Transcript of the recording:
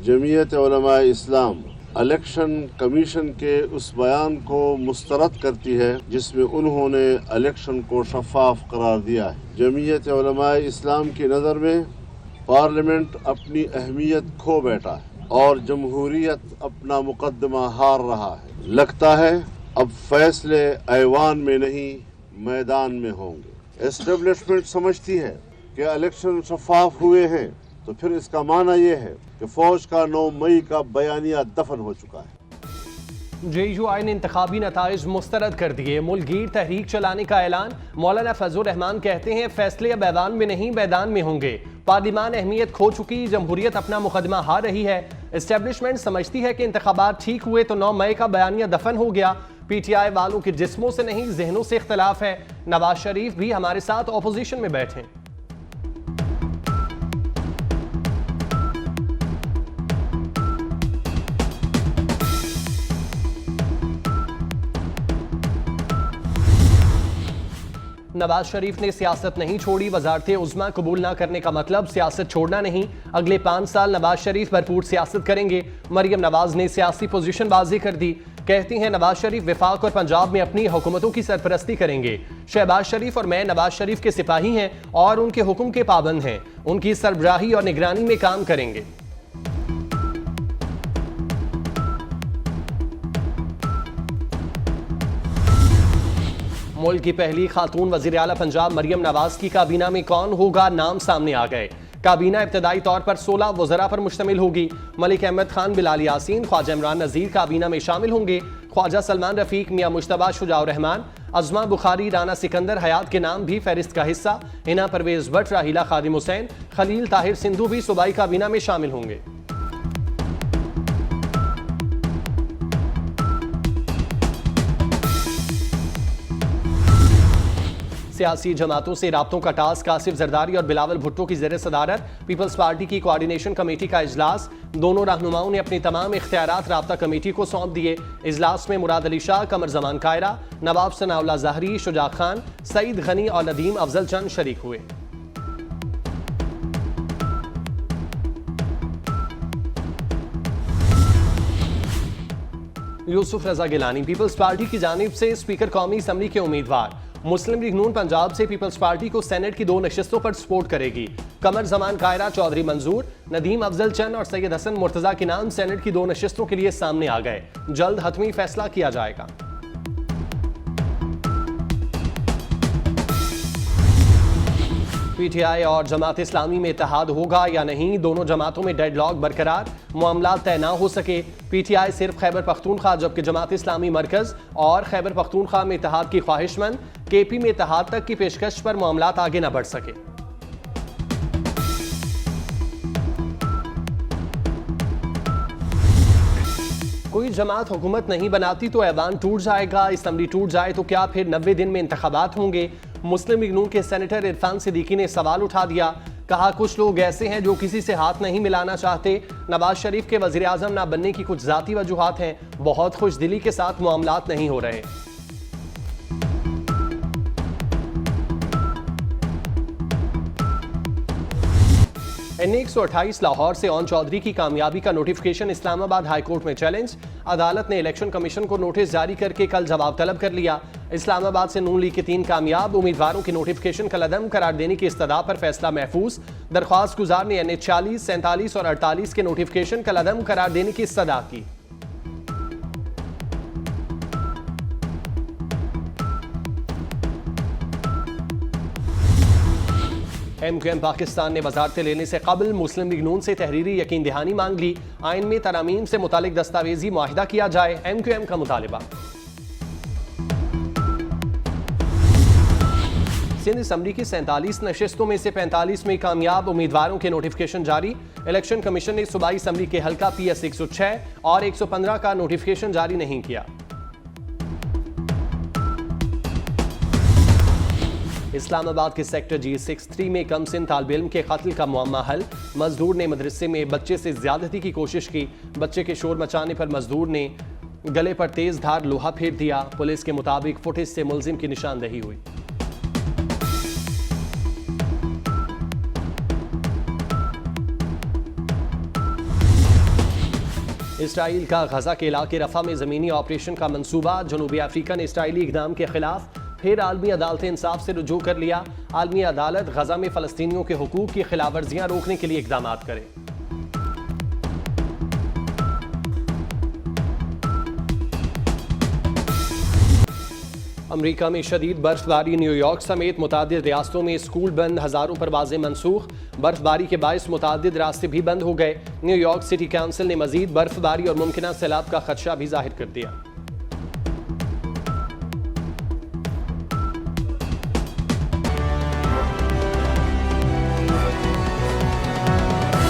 जमीयत उलमा इस्लाम election commission के उस बयान को मुस्तरद करती है जिसमें उन्होंने इलेक्शन को शफाफ करार दिया है। जमीयत उलमा इस्लाम की नज़र में पार्लियामेंट अपनी अहमियत खो बैठा है और जमहूरियत अपना मुकदमा हार रहा है। लगता है अब फैसले ऐवान में नहीं मैदान में होंगे। एस्टेब्लिशमेंट समझती है कि इलेक्शन शफाफ हुए हैं तो फिर इसका माना यह है कि फौज का 9 मई का बयानिया दफन हो चुका है। JUI ने इंतखाबी नताइज मुस्तरद कर दिए। मुल्कगीर तहरीक चलाने का ऐलान। मौलाना फजलुर रहमान कहते हैं फैसले अब ऐवान में नहीं मैदान में होंगे। पार्लियामान अहमियत खो चुकी, जमहूरियत अपना मुकदमा हार रही है। एस्टेब्लिशमेंट समझती है कि इंतखाबात ठीक हुए तो 9 मई का बयानिया दफन हो गया। PTI वालों के जिस्मों से नहीं जहनों से इख्तलाफ है। नवाज शरीफ भी हमारे साथ ऑपोजिशन में बैठे। नवाज शरीफ ने सियासत नहीं छोड़ी। वजारते उज़्मा कबूल ना करने का मतलब सियासत छोड़ना नहीं। अगले 5 साल नवाज शरीफ भरपूर सियासत करेंगे। मरियम नवाज ने सियासी पोजीशन बाजी कर दी। कहती हैं नवाज शरीफ वफाक और पंजाब में अपनी हुकूमतों की सरपरस्ती करेंगे। शहबाज शरीफ और मैं नवाज शरीफ के सिपाही हैं और उनके हुक्म के पाबंद हैं। उनकी सरबराही और निगरानी में काम करेंगे। मुल्क की पहली खातून वज़ीर आला पंजाब मरियम नवाज की काबीना में कौन होगा, नाम सामने आ गए। काबीना इब्तदाई तौर पर 16 वज़रा पर मुश्तमिल होगी। मलिक अहमद खान, बिलाल यासीन, ख्वाजा इमरान नज़ीर काबीना में शामिल होंगे। ख्वाजा सलमान रफीक, मियां मुश्तबा, शुजाउर रहमान, अज़मा बुखारी, राना सिकंदर हयात के नाम भी फहरिस्त का हिस्सा। हिना परवेज भट्ट, राहिला खादिम हुसैन, खलील ताहिर सिंधु भी सूबाई काबीना में शामिल होंगे। सियासी जमातों से राब्तों का टास्क। आसिफ जरदारी और बिलावल भुट्टो की ज़ेर सदारत पीपल्स पार्टी की कोऑर्डिनेशन कमेटी का इजलास। दोनों रहनुमाओं ने अपनी तमाम इख्तियारात राब्ता कमेटी को सौंप दिए। इजलास में मुराद अली शाह, कमर जमान कायरा, नवाब सनाउल्लाह ज़हरी, शुजा खान, सईद गनी और नदीम अफजल चंद शरीक हुए। यूसुफ रजा गिलानी पीपल्स पार्टी की जानिब से स्पीकर कौमी असम्बली के उम्मीदवार। मुस्लिम लीग नून पंजाब से पीपल्स पार्टी को सेनेट की 2 नशिस्तों पर सपोर्ट करेगी। कमर जमान कायरा, चौधरी मंजूर, नदीम अफजल चंद और सैयद हसन मुर्तजा के नाम सेनेट की 2 नशिस्तों के लिए सामने आ गए। जल्द हतमी फैसला किया जाएगा। PTI और जमात इस्लामी में इत्तेहाद होगा या नहीं, दोनों जमातों में डेडलॉक बरकरार। मामला तय ना हो सके। PTI सिर्फ खैबर पख्तूनख्वा जबकि जमात इस्लामी मरकज और खैबर पख्तूनख्वा में इत्तेहाद की ख्वाहिशमंद। KP में इत्तेहाद तक की पेशकश पर मामला आगे न बढ़ सके। कोई जमात हुकूमत नहीं बनाती तो ऐवान टूट जाएगा। असम्बली टूट जाए तो क्या फिर 90 दिन में इंतखाबात होंगे? मुस्लिम लीग नून के सेनेटर इरफान सिद्दीकी ने सवाल उठा दिया। कहा कुछ लोग ऐसे हैं जो किसी से हाथ नहीं मिलाना चाहते। नवाज शरीफ के वजीर आजम ना बनने की कुछ जाती वजूहात हैं। बहुत खुश दिली के साथ मामलात नहीं हो रहे। NA-128 लाहौर से ओन चौधरी की कामयाबी का नोटिफिकेशन इस्लामाबाद हाई कोर्ट में चैलेंज। अदालत ने इलेक्शन कमीशन को नोटिस जारी करके कल जवाब तलब कर लिया। इस्लामाबाद से नून लीग के 3 कामयाब उम्मीदवारों के नोटिफिकेशन कलअदम करार देने की इस्तदा पर फैसला महफूज। दरख्वास्त गुजार ने NA-40, 47 और 48 के नोटिफिकेशन कलअदम करार देने की इस्तदा की। MQM पाकिस्तान ने वजारतें लेने से कबल मुस्लिम लीग नून से तहरीरी यकीन दहानी मांग ली। आइन में तरामीम से मुतालिक दस्तावेजी मुआहिदा किया जाए, MQM का मुतालिबा। सिंध असम्बली की 47 नशिस्तों में से 45 में कामयाब उम्मीदवारों के नोटिफिकेशन जारी। इलेक्शन कमीशन ने सूबाई असम्बली के हल्का PS 106 और 115 का नोटिफिकेशन जारी नहीं किया। इस्लामाबाद के सेक्टर G63 में कम सिन तालिब इल्म के कत्ल का मुअम्मा हल। मजदूर ने मदरसे में बच्चे से ज्यादती की कोशिश की। बच्चे के शोर मचाने पर मजदूर ने गले पर तेज धार लोहा फेर दिया। पुलिस के मुताबिक फुटेज से मुलजिम की निशानदही हुई। इसराइल का गजा के इलाके रफा में ज़मीनी ऑपरेशन का मंसूबा। जनूबी अफ्रीका ने इसराइली इक़दाम के खिलाफ फिर आलमी अदालत इंसाफ से रुजू कर लिया। आलमी अदालत गजा में फ़लस्तीनियों के हुकूक की खिलाफवर्जियाँ रोकने के लिए इक़दाम करे। अमरीका में शदीद बर्फबारी। न्यूयॉर्क समेत मुतादिद रियासतों में स्कूल बंद, हज़ारों परवाज़ें मनसूख। बर्फबारी के बायस मुतादिद रास्ते भी बंद हो गए। न्यूयॉर्क सिटी काउंसिल ने मजीद बर्फबारी और मुमकिन सैलाब का खदशा भी जाहिर कर दिया।